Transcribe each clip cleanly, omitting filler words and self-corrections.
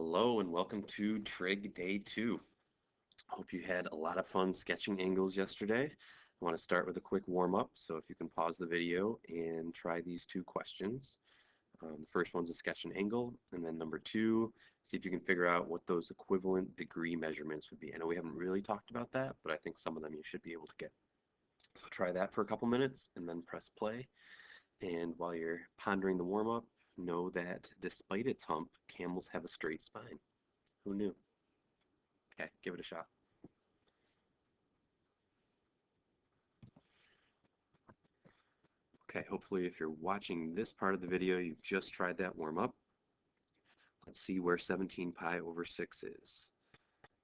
Hello and welcome to Trig Day 2. Hope you had a lot of fun sketching angles yesterday. I want to start with a quick warm-up, so if you can pause the video and try these two questions. The first one's a sketch an angle, and then number two, see if you can figure out what those equivalent degree measurements would be. I know we haven't really talked about that, but I think some of them you should be able to get. So try that for a couple minutes and then press play. And while you're pondering the warm-up, know that despite its hump, camels have a straight spine. Who knew? Okay, give it a shot. Okay, hopefully if you're watching this part of the video, you've just tried that warm up. Let's see where 17 pi over 6 is.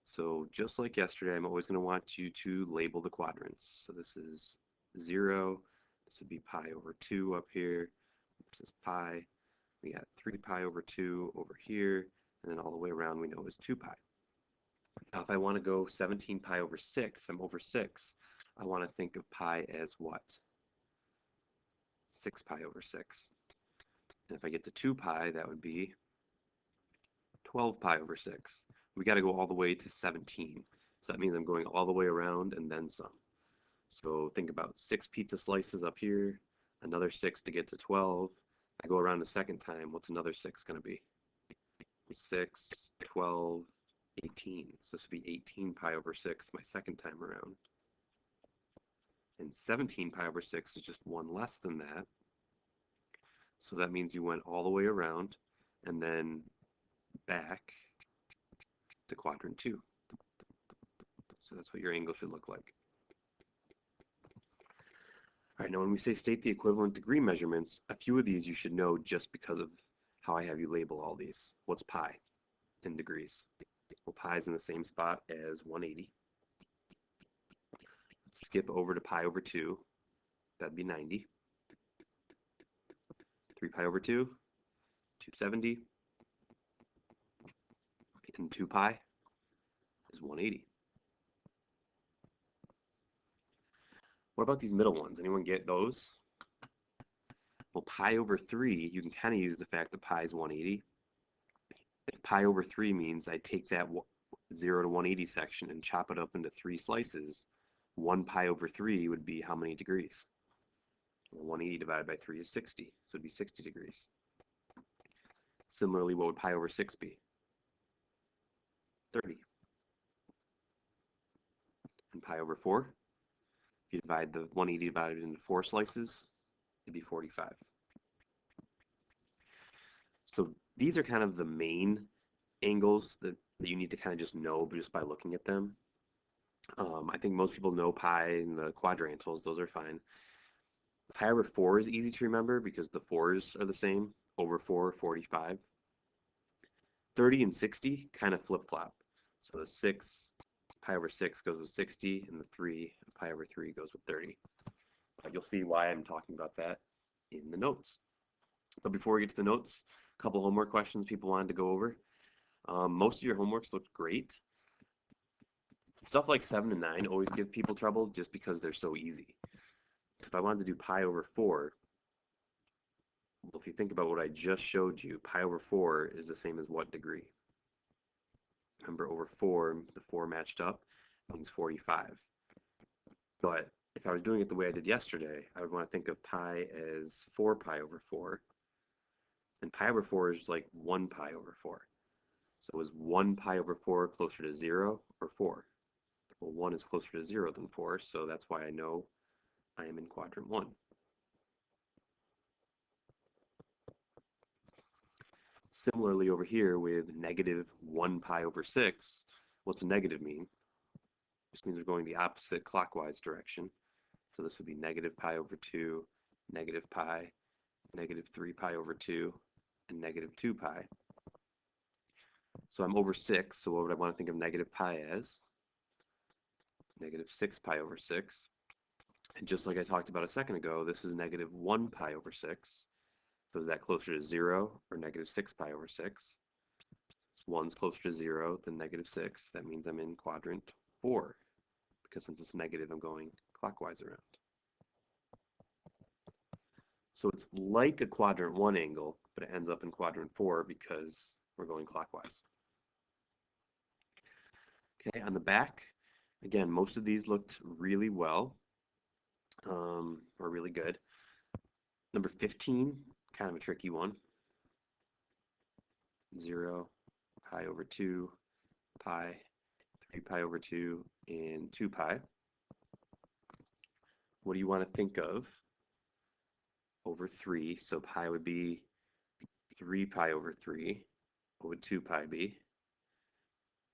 So just like yesterday, I'm always going to want you to label the quadrants. So this is 0, this would be pi over 2 up here, this is pi, we got 3 pi over 2 over here, and then all the way around we know is 2 pi. Now if I want to go 17 pi over 6, I'm over 6, I want to think of pi as what? 6 pi over 6. And if I get to 2 pi, that would be 12 pi over 6. We got to go all the way to 17. So that means I'm going all the way around and then some. So think about 6 pizza slices up here, another 6 to get to 12. I go around a second time, what's another 6 going to be? 6, 12, 18. So this would be 18 pi over 6 my second time around. And 17 pi over 6 is just one less than that. So that means you went all the way around and then back to quadrant 2. So that's what your angle should look like. All right, now when we say state the equivalent degree measurements, a few of these you should know just because of how I have you label all these. What's pi in degrees? Well, pi is in the same spot as 180. Let's skip over to pi over 2. That'd be 90. 3 pi over 2, 270. And 2 pi is 180. What about these middle ones? Anyone get those? Well, pi over 3, you can kind of use the fact that pi is 180. If pi over 3 means I take that 0 to 180 section and chop it up into 3 slices, 1 pi over 3 would be how many degrees? Well, 180 divided by 3 is 60, so it would be 60 degrees. Similarly, what would pi over 6 be? 30. And pi over 4? If you divide the 180 divided into 4 slices, it'd be 45. So these are kind of the main angles that you need to kind of just know just by looking at them. I think most people know pi and the quadrantals, those are fine. Pi over 4 is easy to remember because the 4's are the same. Over 4, 45. 30 and 60 kind of flip-flop. So the 6, pi over 6 goes with 60, and the 3, pi over 3 goes with 30. You'll see why I'm talking about that in the notes. But before we get to the notes, a couple homework questions people wanted to go over. Most of your homeworks looked great. Stuff like 7 and 9 always give people trouble just because they're so easy. If I wanted to do pi over 4, well, if you think about what I just showed you, pi over 4 is the same as what degree? Remember, over 4, the 4 matched up, means 45. But if I was doing it the way I did yesterday, I would want to think of pi as 4 pi over 4. And pi over 4 is like 1 pi over 4. So is 1 pi over 4 closer to 0 or 4? Well, 1 is closer to 0 than 4, so that's why I know I am in quadrant 1. Similarly over here with negative 1 pi over 6, what's a negative mean? Just means we're going the opposite clockwise direction. So this would be negative pi over 2, negative pi, negative 3 pi over 2, and negative 2 pi. So I'm over 6, so what would I want to think of negative pi as? Negative 6 pi over 6. And just like I talked about a second ago, this is negative 1 pi over 6. So is that closer to 0 or negative 6 pi over 6? 1's closer to 0 than negative 6. That means I'm in quadrant 4. Because since it's negative, I'm going clockwise around. So it's like a quadrant 1 angle, but it ends up in quadrant 4 because we're going clockwise. Okay, on the back, again, most of these looked really well, or really good. Number 15, kind of a tricky one. 0, pi over 2, pi, 3 pi over 2, and 2 pi. What do you want to think of over 3? So pi would be 3 pi over 3. What would 2 pi be?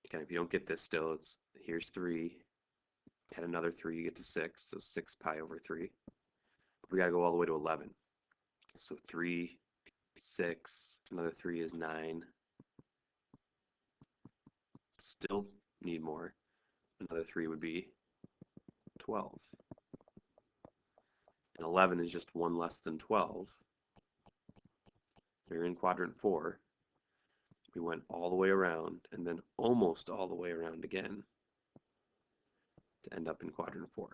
Again, if you don't get this still, here's 3, add another 3, you get to 6, so 6 pi over 3. We got to go all the way to 11. So 3, 6, another 3 is 9. Still need more. Another 3 would be 12. And 11 is just 1 less than 12. We're in quadrant 4. We went all the way around and then almost all the way around again to end up in quadrant 4.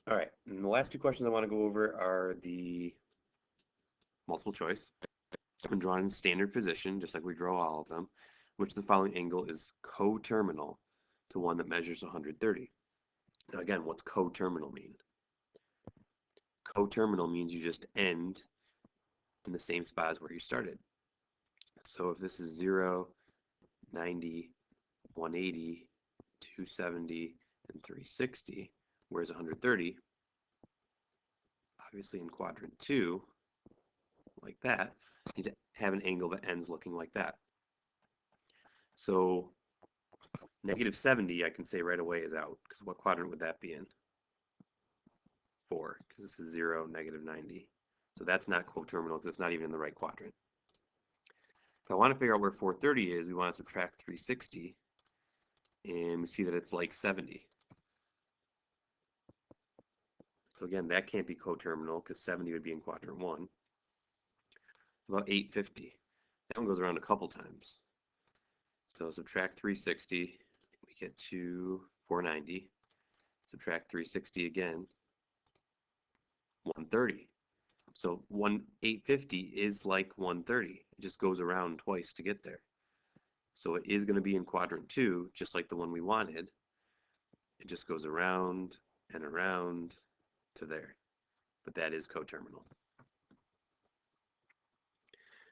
All right, and the last two questions I want to go over are the multiple choice. When drawn in standard position, just like we draw all of them, which the following angle is coterminal to one that measures 130. Now again, what's coterminal mean? Coterminal means you just end in the same spot as where you started. So if this is 0, 90, 180, 270, and 360, whereas 130, obviously in quadrant 2, like that, you need to have an angle that ends looking like that. So negative 70, I can say right away is out, because what quadrant would that be in? 4, because this is 0, negative 90. So that's not coterminal, because it's not even in the right quadrant. If I want to figure out where 430 is, we want to subtract 360, and we see that it's like 70. So again, that can't be coterminal, because 70 would be in quadrant 1. About 850. That one goes around a couple times. So subtract 360, we get to 490. Subtract 360 again, 130. So 850 is like 130. It just goes around twice to get there. So it is going to be in quadrant 2, just like the one we wanted. It just goes around and around to there. But that is coterminal.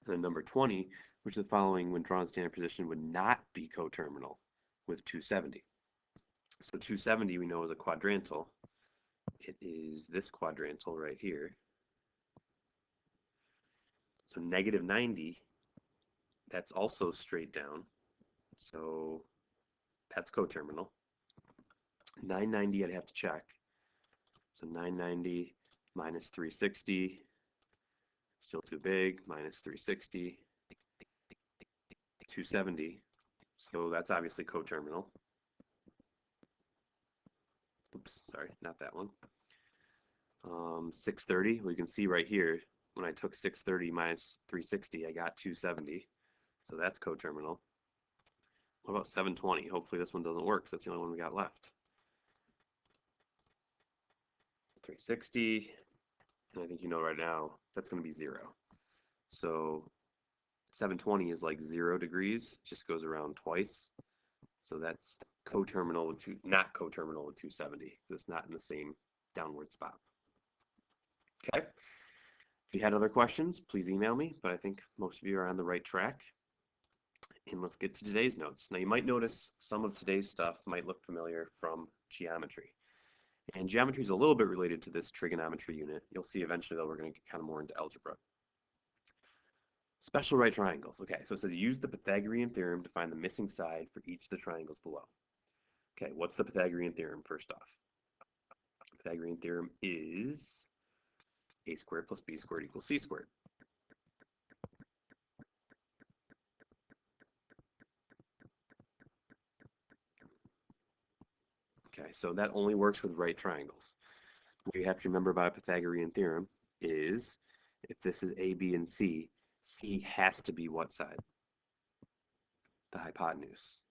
And then number 20, which the following when drawn in standard position would not be coterminal with 270. So 270 we know is a quadrantal. It is this quadrantal right here. So negative 90, that's also straight down. So that's coterminal. 990 I'd have to check. So 990 minus 360, still too big, minus 360, 270. So that's obviously coterminal. Oops, sorry, not that one. 630, well, you can see right here, when I took 630 minus 360, I got 270. So that's coterminal. What about 720? Hopefully this one doesn't work, because that's the only one we got left. 360, and I think you know right now, that's going to be 0. So 720 is like 0 degrees, just goes around twice. So that's coterminal with not coterminal with 270, because it's not in the same downward spot. Okay. If you had other questions, please email me, but I think most of you are on the right track. And let's get to today's notes. Now you might notice some of today's stuff might look familiar from geometry. And geometry is a little bit related to this trigonometry unit. You'll see eventually though we're going to get kind of more into algebra. Special right triangles. Okay, so it says use the Pythagorean theorem to find the missing side for each of the triangles below. Okay, what's the Pythagorean theorem first off? Pythagorean theorem is a squared plus b squared equals c squared. Okay, so that only works with right triangles. What you have to remember about a Pythagorean theorem is if this is a, b, and c, c has to be what side? The hypotenuse.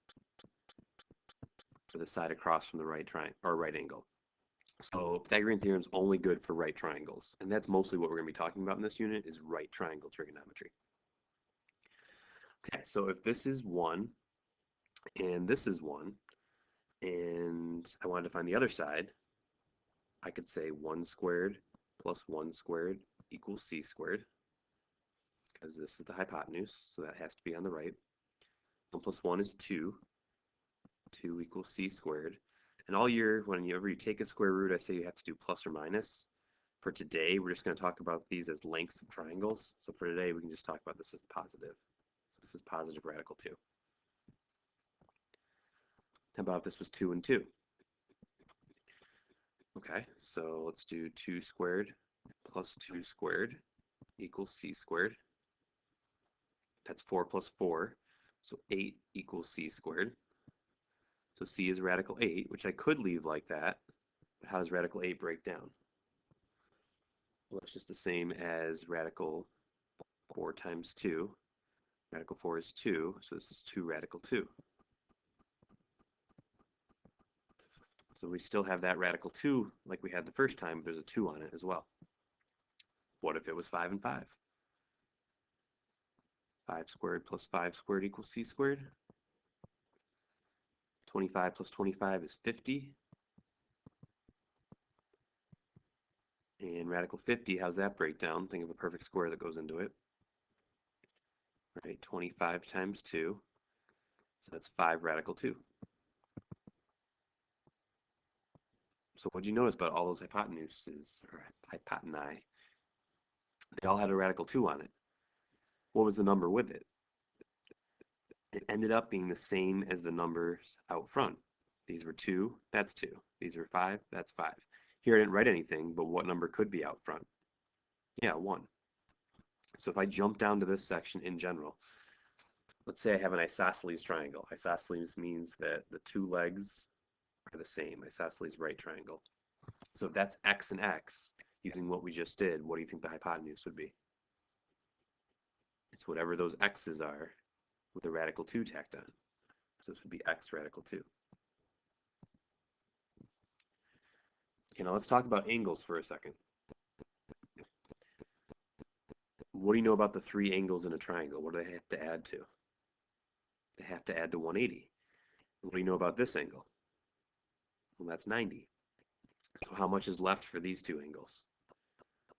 So the side across from the right triangle or right angle. So Pythagorean theorem is only good for right triangles, and that's mostly what we're going to be talking about in this unit is right triangle trigonometry. Okay, so if this is 1 and this is 1, and I wanted to find the other side, I could say 1 squared plus 1 squared equals c squared, because this is the hypotenuse, so that has to be on the right. 1 plus 1 is 2. 2 equals c squared. And all year, whenever you take a square root, I say you have to do plus or minus. For today, we're just going to talk about these as lengths of triangles. So for today, we can just talk about this as positive. So this is positive radical 2. How about if this was 2 and 2? Okay, so let's do 2 squared plus 2 squared equals c squared. That's 4 plus 4, so 8 equals c squared. So c is radical 8, which I could leave like that, but how does radical 8 break down? Well, that's just the same as radical 4 times 2. Radical 4 is 2, so this is 2 radical 2. So we still have that radical 2 like we had the first time, but there's a 2 on it as well. What if it was 5 and 5? 5 squared plus 5 squared equals c squared. 25 plus 25 is 50. And radical 50, how's that break down? Think of a perfect square that goes into it. Right, 25 times 2, so that's 5 radical 2. So what did you notice about all those hypotenuses, or hypotenuse? They all had a radical 2 on it. What was the number with it? It ended up being the same as the numbers out front. These were 2, that's 2. These were 5, that's 5. Here I didn't write anything, but what number could be out front? Yeah, 1. So if I jump down to this section in general, let's say I have an isosceles triangle. Isosceles means that the two legs are the same. Isosceles right triangle. So if that's x and x, using what we just did, what do you think the hypotenuse would be? It's whatever those x's are with a radical 2 tacked on. So this would be x radical 2. Okay, now let's talk about angles for a second. What do you know about the 3 angles in a triangle? What do they have to add to? They have to add to 180. What do you know about this angle? Well, that's 90. So how much is left for these two angles?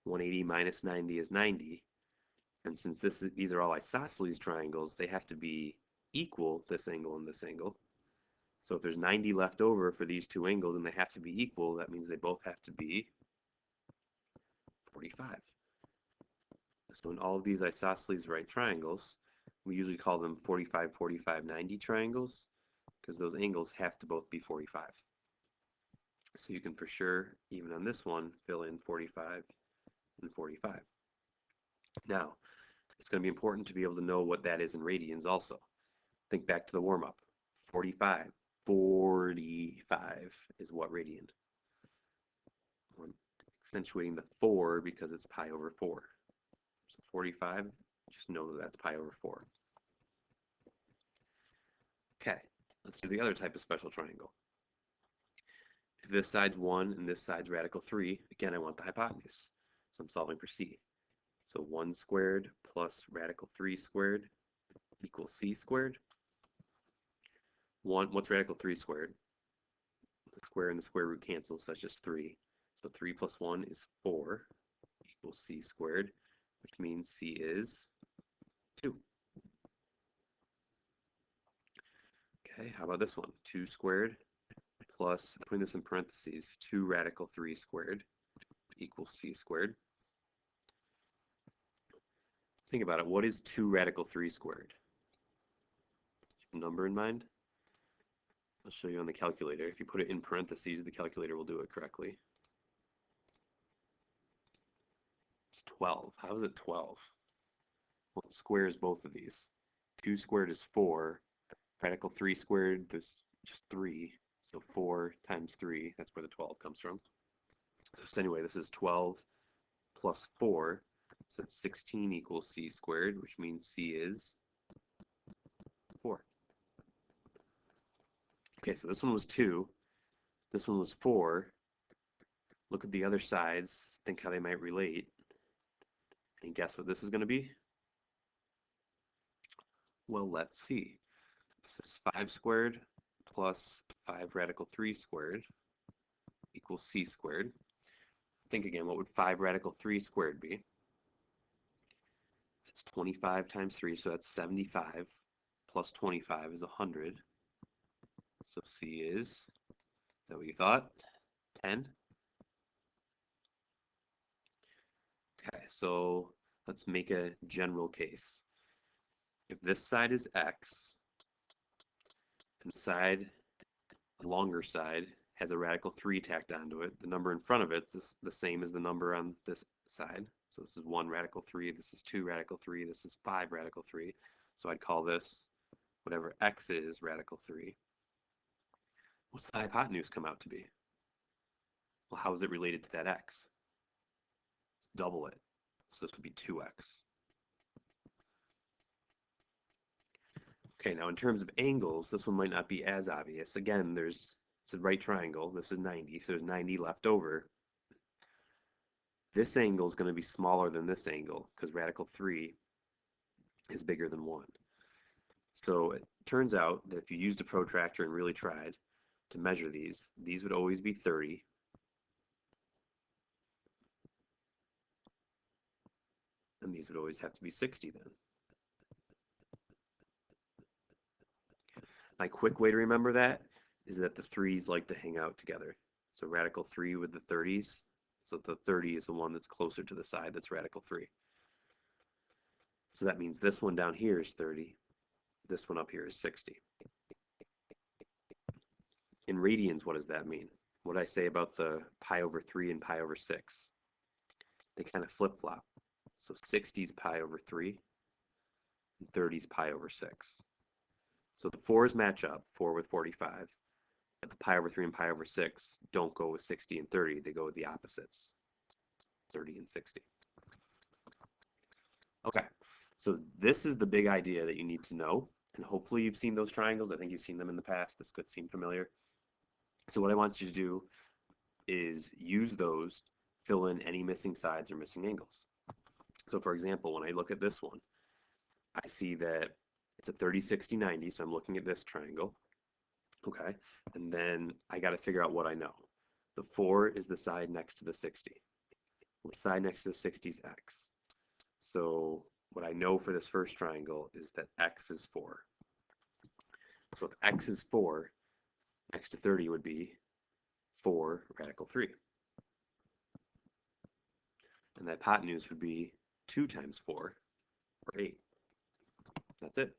180 minus 90 is 90. And since these are all isosceles triangles, they have to be equal, this angle and this angle. So if there's 90 left over for these two angles and they have to be equal, that means they both have to be 45. So in all of these isosceles right triangles, we usually call them 45, 45, 90 triangles because those angles have to both be 45. So you can for sure, even on this one, fill in 45 and 45. Now, it's going to be important to be able to know what that is in radians also. Think back to the warm-up. 45. 45 is what radian? I'm accentuating the 4 because it's pi over 4. So 45, just know that that's pi over 4. Okay, let's do the other type of special triangle. If this side's 1 and this side's radical 3, again, I want the hypotenuse. So I'm solving for c. So 1 squared plus radical 3 squared equals c squared. What's radical 3 squared? The square and the square root cancels, so that's just 3. So 3 plus 1 is 4 equals c squared, which means c is 2. Okay, how about this one? 2 squared plus, putting this in parentheses, 2 radical 3 squared equals c squared. Think about it. What is 2 radical 3 squared? Number in mind? I'll show you on the calculator. If you put it in parentheses, the calculator will do it correctly. It's 12. How is it 12? Well, it squares both of these. 2 squared is 4. Radical 3 squared, there's just 3. So 4 times 3, that's where the 12 comes from. So anyway, this is 12 plus 4. So it's 16 equals c squared, which means c is 4. Okay, so this one was 2. This one was 4. Look at the other sides. Think how they might relate. And guess what this is going to be? Well, let's see. This is 5 squared plus 5 radical 3 squared equals c squared. Think again, what would 5 radical 3 squared be? It's 25 times 3, so that's 75 plus 25 is 100. So c is that what you thought? 10? Okay, so let's make a general case. If this side is x, and the longer side, has a radical 3 tacked onto it, the number in front of it is the same as the number on this side. So this is 1 radical 3, this is 2 radical 3, this is 5 radical 3. So I'd call this whatever x is, radical 3. What's the hypotenuse come out to be? Well, how is it related to that x? Double it. So this would be 2x. Okay, now in terms of angles, this one might not be as obvious. Again, it's a right triangle. This is 90, so there's 90 left over. This angle is going to be smaller than this angle because radical 3 is bigger than 1. So it turns out that if you used a protractor and really tried to measure these would always be 30. And these would always have to be 60 then. My quick way to remember that is that the 3's like to hang out together. So radical 3 with the 30's. So the 30 is the one that's closer to the side that's radical 3. So that means this one down here is 30. This one up here is 60. In radians, what does that mean? What did I say about the pi over 3 and pi over 6? They kind of flip-flop. So 60 is pi over 3, and 30 is pi over 6. So the 4's match up, 4 with 45. But the pi over 3 and pi over 6 don't go with 60 and 30. They go with the opposites, 30 and 60. Okay, so this is the big idea that you need to know. And hopefully you've seen those triangles. I think you've seen them in the past. This could seem familiar. So what I want you to do is use those, fill in any missing sides or missing angles. So for example, when I look at this one, I see that it's a 30, 60, 90, so I'm looking at this triangle. Okay, and then I got to figure out what I know. The 4 is the side next to the 60. The side next to the 60 is x. So what I know for this first triangle is that x is 4. So if x is 4, next to 30 would be 4 radical 3. And the hypotenuse would be 2 times 4, or 8. That's it.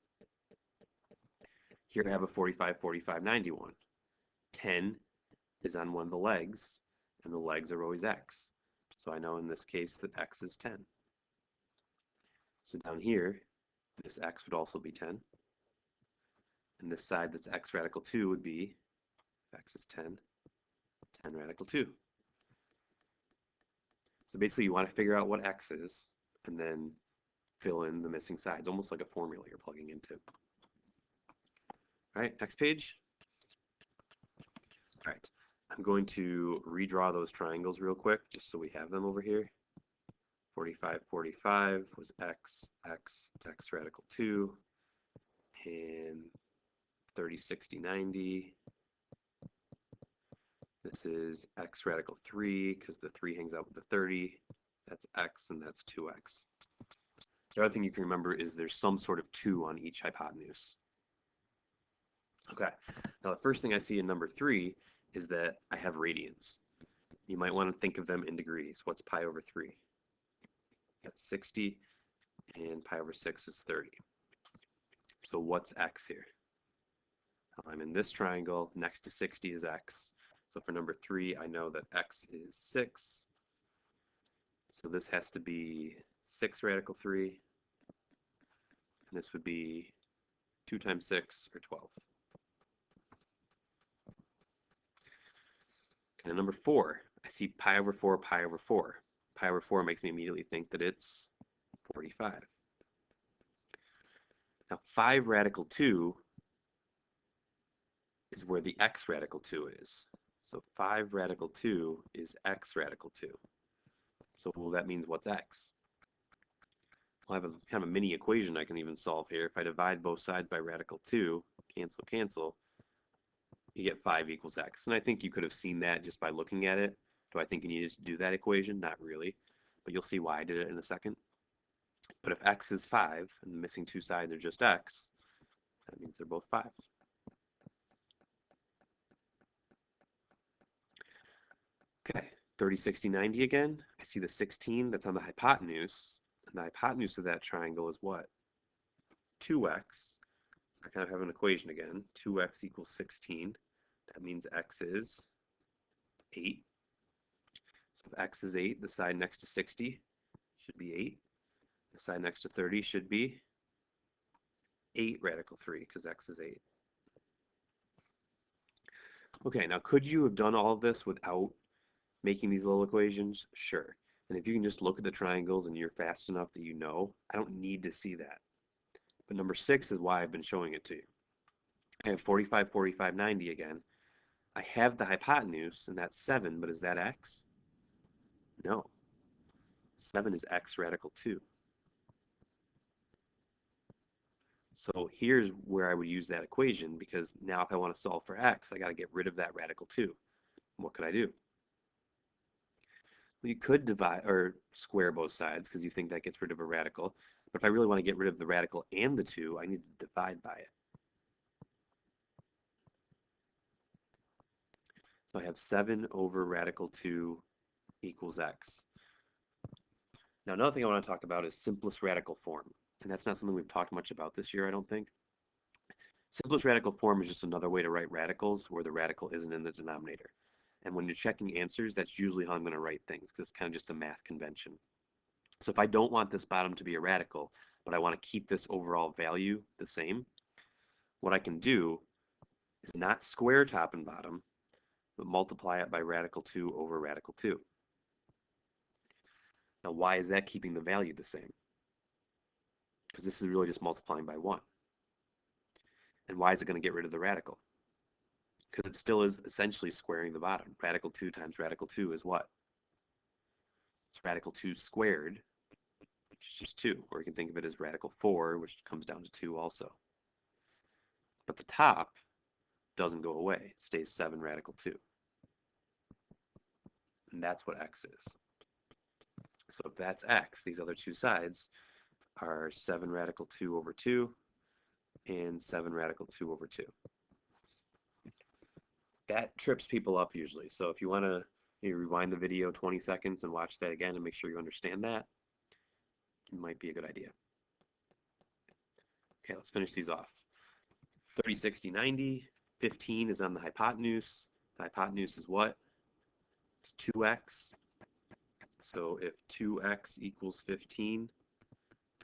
Here I have a 45, 45, 91. 10 is on one of the legs, and the legs are always x. So I know in this case that x is 10. So down here, this x would also be 10. And this side that's x radical 2 would be, if x is 10, 10 radical 2. So basically you want to figure out what x is, and then fill in the missing sides, almost like a formula you're plugging into. All right, next page. All right, I'm going to redraw those triangles real quick, just so we have them over here. 45, 45 was x, x, x radical 2, and 30, 60, 90. This is x radical 3, because the 3 hangs out with the 30. That's x, and that's 2x. The other thing you can remember is there's some sort of 2 on each hypotenuse. Okay, now the first thing I see in number 3 is that I have radians. You might want to think of them in degrees. What's pi over 3? That's 60, and pi over 6 is 30. So what's x here? I'm in this triangle. Next to 60 is x. So for number 3, I know that x is 6. So this has to be 6 radical 3. And this would be 2 times 6, or 12. Okay, number 4, I see pi over 4, pi over 4. Pi over 4 makes me immediately think that it's 45. Now 5 radical 2 is where the x radical 2 is. So 5 radical 2 is x radical 2. So well, that means what's x? I'll have a kind of a mini equation I can even solve here. If I divide both sides by radical 2, cancel, cancel, you get 5 equals x. And I think you could have seen that just by looking at it. Do I think you needed to do that equation? Not really. But you'll see why I did it in a second. But if x is 5 and the missing two sides are just x, that means they're both 5. Okay, 30, 60, 90 again. I see the 16 that's on the hypotenuse. And the hypotenuse of that triangle is what? 2x. So I kind of have an equation again. 2x equals 16. That means x is 8. So if x is 8, the side next to 60 should be 8. The side next to 30 should be 8 radical 3 because x is 8. Okay, now could you have done all of this without making these little equations? Sure. And if you can just look at the triangles and you're fast enough that you know, I don't need to see that. But number 6 is why I've been showing it to you. I have 45, 45, 90 again. I have the hypotenuse, and that's 7, but is that x? No. 7 is x radical 2. So here's where I would use that equation, because now if I want to solve for x, I got to get rid of that radical 2. What could I do? Well, you could divide or square both sides because you think that gets rid of a radical. But if I really want to get rid of the radical and the 2, I need to divide by it. So I have 7 over radical 2 equals x. Now another thing I want to talk about is simplest radical form. And that's not something we've talked much about this year, I don't think. Simplest radical form is just another way to write radicals where the radical isn't in the denominator. And when you're checking answers, that's usually how I'm going to write things, because it's kind of just a math convention. So if I don't want this bottom to be a radical, but I want to keep this overall value the same, what I can do is not square top and bottom, but multiply it by radical 2 over radical 2. Now why is that keeping the value the same? Because this is really just multiplying by 1. And why is it going to get rid of the radical? Because it still is essentially squaring the bottom. Radical 2 times radical 2 is what? It's radical 2 squared, which is just 2. Or you can think of it as radical 4, which comes down to 2 also. But the top doesn't go away. It stays 7 radical 2. And that's what x is. So if that's x, these other two sides are 7 radical 2 over 2 and 7 radical 2 over 2. That trips people up usually. So if you want to rewind the video 20 seconds and watch that again and make sure you understand that, it might be a good idea. Okay, let's finish these off. 30, 60, 90. 15 is on the hypotenuse. The hypotenuse is what? It's 2x. So if 2x equals 15,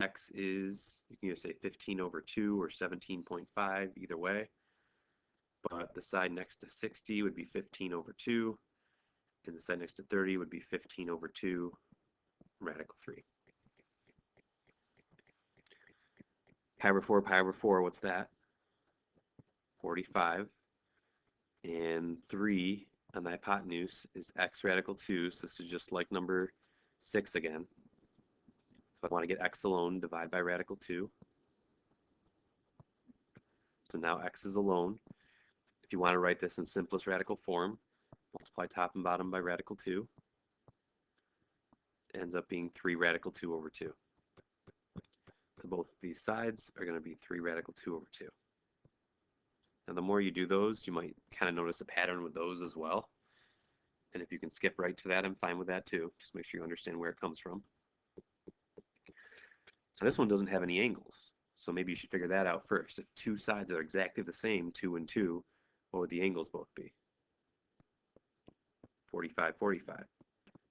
x is, you can either say 15 over 2 or 17.5, either way. But the side next to 60 would be 15 over 2, and the side next to 30 would be 15 over 2 radical 3. Pi over 4, pi over 4, what's that? 45. And 3 on the hypotenuse is x radical 2, so this is just like number 6 again. So I want to get x alone, divide by radical 2. So now x is alone. If you want to write this in simplest radical form, multiply top and bottom by radical 2. It ends up being 3 radical 2 over 2. So both these sides are going to be 3 radical 2 over 2. Now the more you do those, you might kind of notice a pattern with those as well. And if you can skip right to that, I'm fine with that too. Just make sure you understand where it comes from. Now this one doesn't have any angles, so maybe you should figure that out first. If two sides are exactly the same, 2 and 2, what would the angles both be? 45, 45.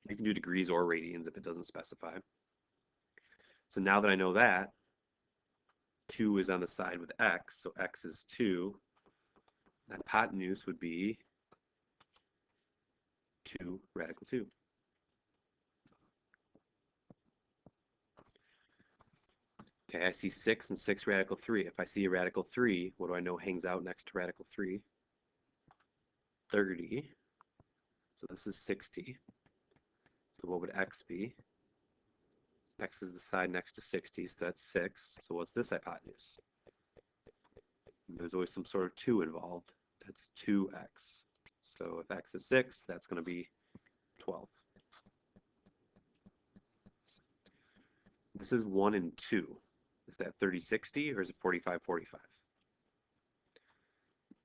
You can do degrees or radians if it doesn't specify. So now that I know that, 2 is on the side with x, so x is 2. The hypotenuse would be 2 radical 2. Okay, I see 6 and 6 radical 3. If I see a radical 3, what do I know hangs out next to radical 3? 30. So this is 60. So what would x be? X is the side next to 60, so that's 6. So what's this hypotenuse? There's always some sort of 2 involved. That's 2x. So if x is 6, that's going to be 12. This is 1 and 2. Is that 30-60 or is it 45-45?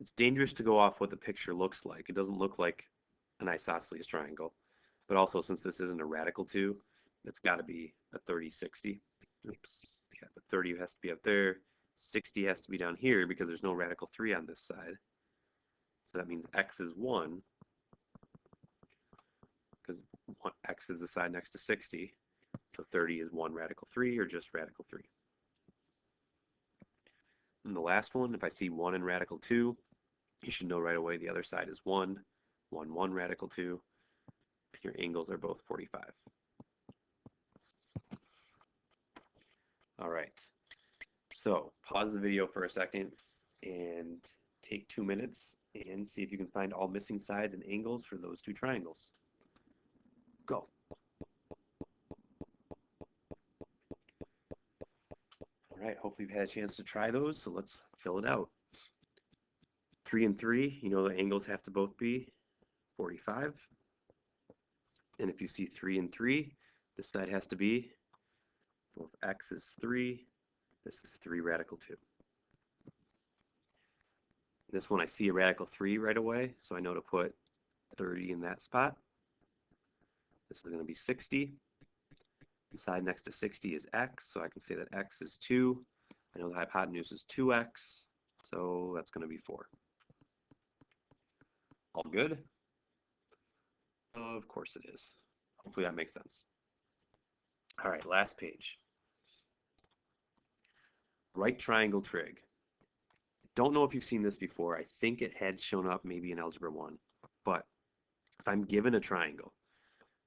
It's dangerous to go off what the picture looks like. It doesn't look like an isosceles triangle. But also, since this isn't a radical 2, it's got to be a 30-60. Oops. Yeah, but 30 has to be up there. 60 has to be down here because there's no radical 3 on this side. So that means x is 1 because x is the side next to 60. So 30 is 1 radical 3 or just radical 3. And the last one, if I see 1 in radical 2, you should know right away the other side is 1, 1, 1 radical 2. And your angles are both 45. All right. So pause the video for a second and take 2 minutes and see if you can find all missing sides and angles for those two triangles. Go. All right, hopefully you've had a chance to try those, so let's fill it out. 3 and 3, you know the angles have to both be 45. And if you see 3 and 3, this side has to be, well, if x is 3, this is 3 radical 2. This one I see a radical 3 right away, so I know to put 30 in that spot. This is going to be 60. The side next to 60 is x, so I can say that x is 2. I know the hypotenuse is 2x, so that's going to be 4. All good? Of course it is. Hopefully that makes sense. All right, last page. Right triangle trig. Don't know if you've seen this before. I think it had shown up maybe in Algebra 1. But if I'm given a triangle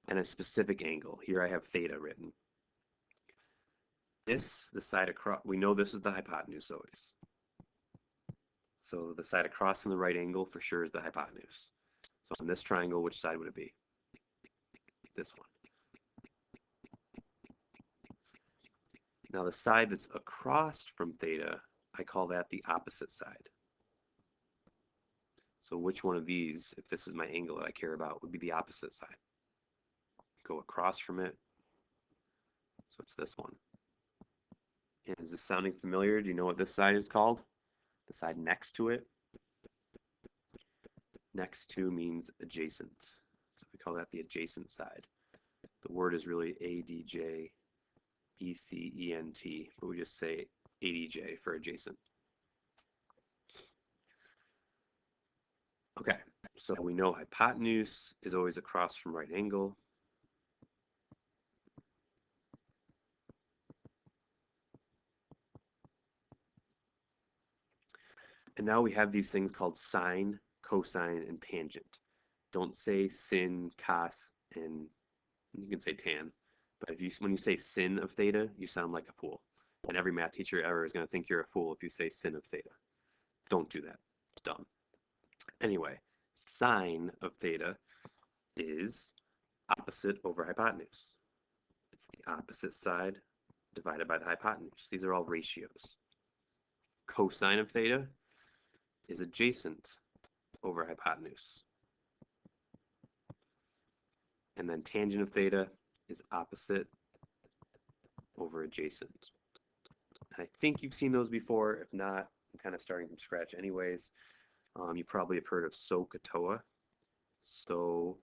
and a specific angle, here I have theta written. This, the side across, we know this is the hypotenuse always. So the side across in the right angle for sure is the hypotenuse. So on this triangle, which side would it be? This one. Now the side that's across from theta, I call that the opposite side. So which one of these, if this is my angle that I care about, would be the opposite side? Go across from it. So it's this one. And is this sounding familiar? Do you know what this side is called? The side next to it? Next to means adjacent. So we call that the adjacent side. The word is really ADJ ECENT, but we just say ADJ for adjacent. Okay, so we know hypotenuse is always across from right angle. And now we have these things called sine, cosine, and tangent. Don't say sin, cos, and you can say tan. But when you say sin of theta, you sound like a fool. And every math teacher ever is going to think you're a fool if you say sin of theta. Don't do that. It's dumb. Anyway, sine of theta is opposite over hypotenuse. It's the opposite side divided by the hypotenuse. These are all ratios. Cosine of theta is adjacent over hypotenuse. And then tangent of theta is opposite over adjacent. I think you've seen those before. If not, I'm kind of starting from scratch anyways. You probably have heard of SOHCAHTOA. SOHCAHTOA.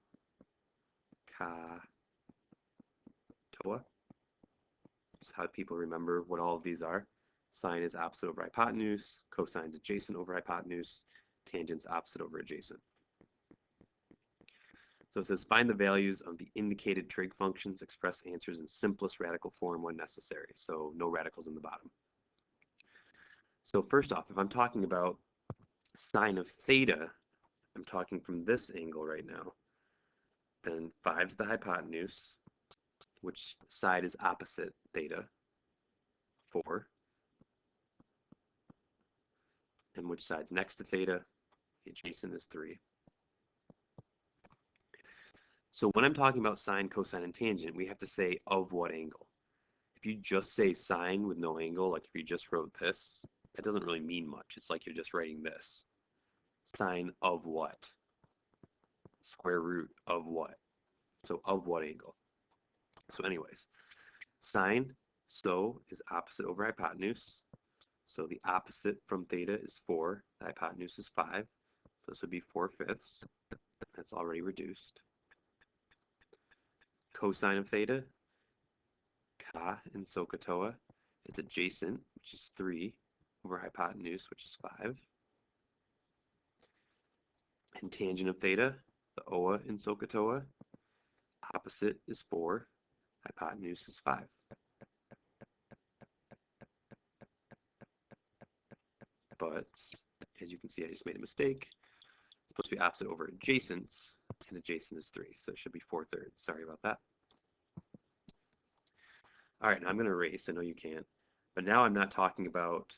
That's how people remember what all of these are. Sine is opposite over hypotenuse. Cosine is adjacent over hypotenuse. Tangent's opposite over adjacent. So it says find the values of the indicated trig functions, express answers in simplest radical form when necessary. So no radicals in the bottom. So first off, if I'm talking about sine of theta, I'm talking from this angle right now. Then 5 is the hypotenuse, which side is opposite theta, 4. And which side's next to theta, the adjacent is 3. So when I'm talking about sine, cosine, and tangent, we have to say of what angle. if you just say sine with no angle, like if you just wrote this, that doesn't really mean much. It's like you're just writing this. Sine of what? Square root of what? So of what angle? So anyways, sine, so is opposite over hypotenuse. So the opposite from theta is 4. The hypotenuse is 5. So this would be 4/5. That's already reduced. Cosine of theta, ka in SOHCAHTOA, is adjacent, which is 3, over hypotenuse, which is 5. And tangent of theta, the oa in SOHCAHTOA, opposite is 4, hypotenuse is 5. But as you can see, I just made a mistake. It's supposed to be opposite over adjacent, and adjacent is 3, so it should be 4/3. Sorry about that. All right, now I'm going to erase. I know you can't. But now I'm not talking about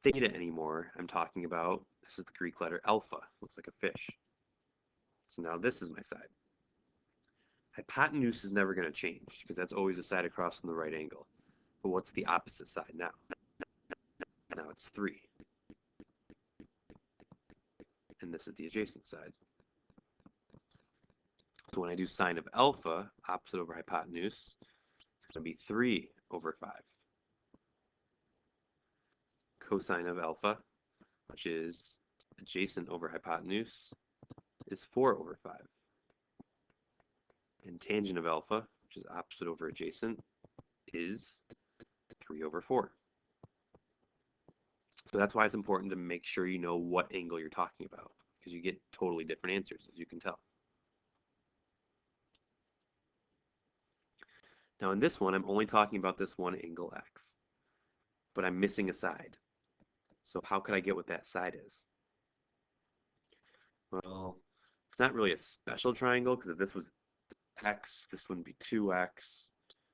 theta anymore. I'm talking about, this is the Greek letter alpha. Looks like a fish. So now this is my side. Hypotenuse is never going to change because that's always the side across from the right angle. But what's the opposite side now? Now it's 3. And this is the adjacent side. So when I do sine of alpha, opposite over hypotenuse, it's going to be 3 over 5. Cosine of alpha, which is adjacent over hypotenuse, is 4 over 5. And tangent of alpha, which is opposite over adjacent, is 3 over 4. So that's why it's important to make sure you know what angle you're talking about, because you get totally different answers, as you can tell. Now in this one, I'm only talking about this one angle x, but I'm missing a side. So how could I get what that side is? Well, it's not really a special triangle, because if this was x, this wouldn't be 2x.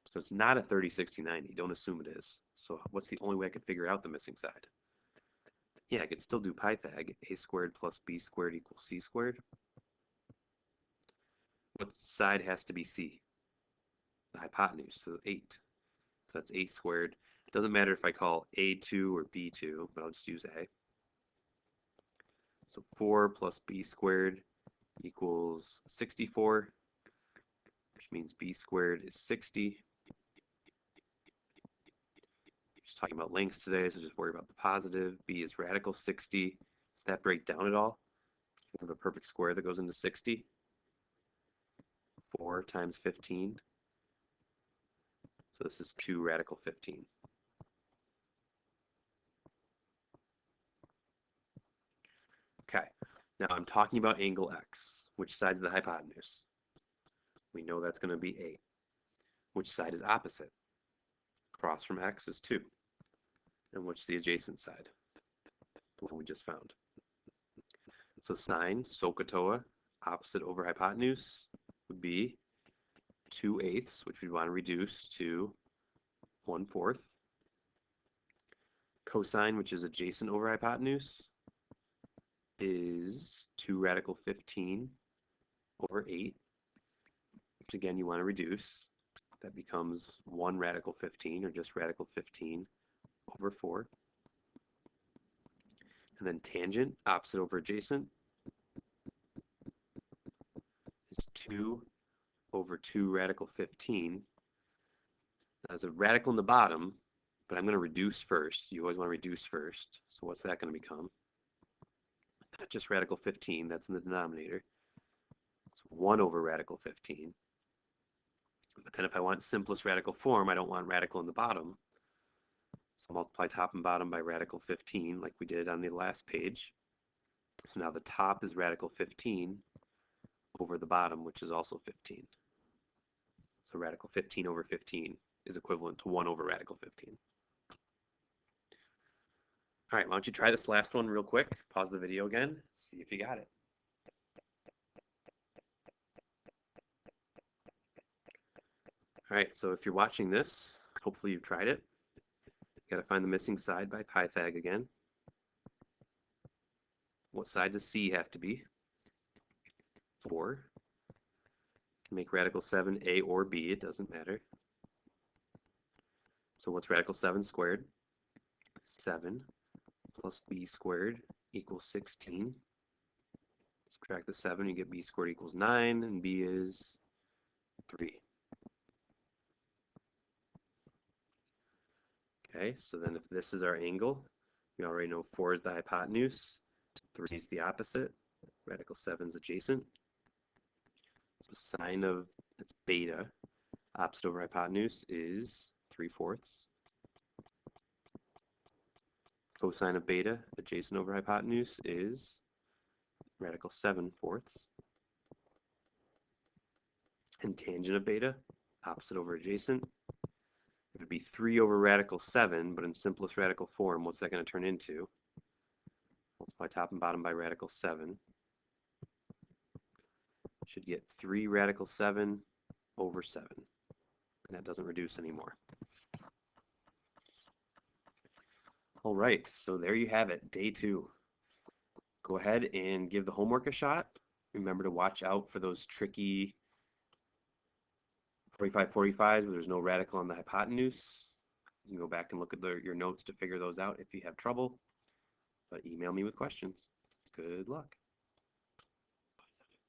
So it's not a 30, 60, 90. Don't assume it is. So what's the only way I could figure out the missing side? Yeah, I could still do Pythag. A squared plus b squared equals c squared. What side has to be c? The hypotenuse, so 8. So that's 8 squared. It doesn't matter if I call a2 or b2, but I'll just use a. So 4 plus b squared equals 64, which means b squared is 60. Just talking about lengths today, so just worry about the positive. B is radical 60. Does that break down at all? You have a perfect square that goes into 60. 4 times 15. So this is 2 radical 15. Okay, now I'm talking about angle x. Which side's the hypotenuse? We know that's going to be 8. Which side is opposite? Across from x is 2. And which is the adjacent side? The one we just found. So sine, SOHCAHTOA, opposite over hypotenuse, would be 2/8, which we want to reduce to 1/4. Cosine, which is adjacent over hypotenuse, is 2 radical 15 over 8, which again you want to reduce. That becomes 1 radical 15, or just radical 15 over 4. And then tangent, opposite over adjacent, is 2 over 2 radical 15. Now, there's a radical in the bottom, but I'm going to reduce first. You always want to reduce first. So what's that going to become? Not just radical 15, that's in the denominator. It's 1 over radical 15. But then if I want simplest radical form, I don't want radical in the bottom. So multiply top and bottom by radical 15, like we did on the last page. So now the top is radical 15 over the bottom, which is also 15. So radical 15 over 15 is equivalent to 1 over radical 15. All right, why don't you try this last one real quick? Pause the video again, see if you got it. All right, so if you're watching this, hopefully you've tried it. You got to find the missing side by Pythag again. What side does C have to be? 4. Can make radical 7 A or B, it doesn't matter. So what's radical 7 squared? 7 plus b squared equals 16. Subtract the 7, you get b squared equals 9, and b is 3. Okay, so then if this is our angle, we already know 4 is the hypotenuse, 3 is the opposite, radical 7 is adjacent. So sine of, it's beta, opposite over hypotenuse is 3/4. Cosine of beta, adjacent over hypotenuse, is radical 7/4. And tangent of beta, opposite over adjacent, it would be 3 over radical 7, but in simplest radical form, what's that going to turn into? Multiply top and bottom by radical 7. Should get 3 radical 7 over 7. And that doesn't reduce anymore. All right, so there you have it, day 2. Go ahead and give the homework a shot. Remember to watch out for those tricky 45/45s where there's no radical on the hypotenuse. You can go back and look at your notes to figure those out if you have trouble. But email me with questions. Good luck.